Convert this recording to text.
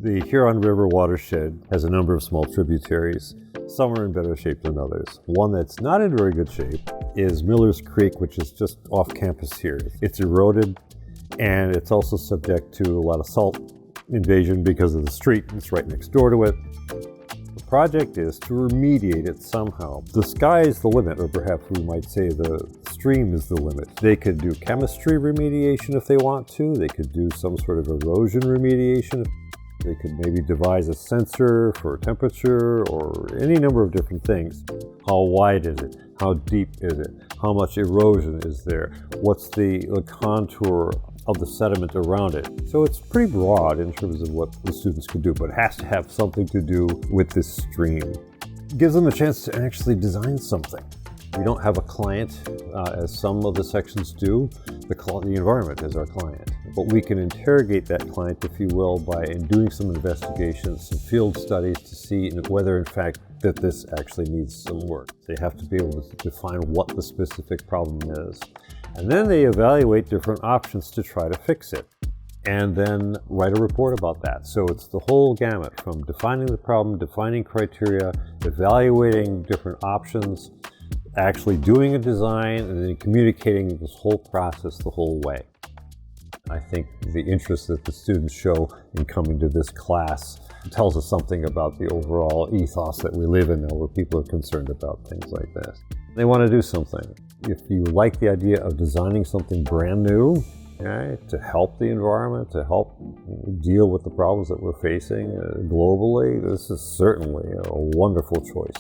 The Huron River watershed has a number of small tributaries. Some are in better shape than others. One that's not in very good shape is Miller's Creek, which is just off campus here. It's eroded, and it's also subject to a lot of salt invasion because of the street. It's right next door to it. The project is to remediate it somehow. The sky is the limit, or perhaps we might say the stream is the limit. They could do chemistry remediation if they want to. They could do some sort of erosion remediation. They could maybe devise a sensor for temperature or any number of different things. How wide is it? How deep is it? How much erosion is there? What's the contour of the sediment around it? So it's pretty broad in terms of what the students could do, but it has to have something to do with this stream. It gives them a chance to actually design something. We don't have a client, as some of the sections do. The environment is our client. But we can interrogate that client, if you will, by doing some investigations, some field studies to see whether, in fact, that this actually needs some work. They have to be able to define what the specific problem is. And then they evaluate different options to try to fix it, and then write a report about that. So it's the whole gamut from defining the problem, defining criteria, evaluating different options, actually doing a design, and then communicating this whole process the whole way. I think the interest that the students show in coming to this class tells us something about the overall ethos that we live in now, where people are concerned about things like this. They want to do something. If you like the idea of designing something brand new, okay, to help the environment, to help deal with the problems that we're facing globally, this is certainly a wonderful choice.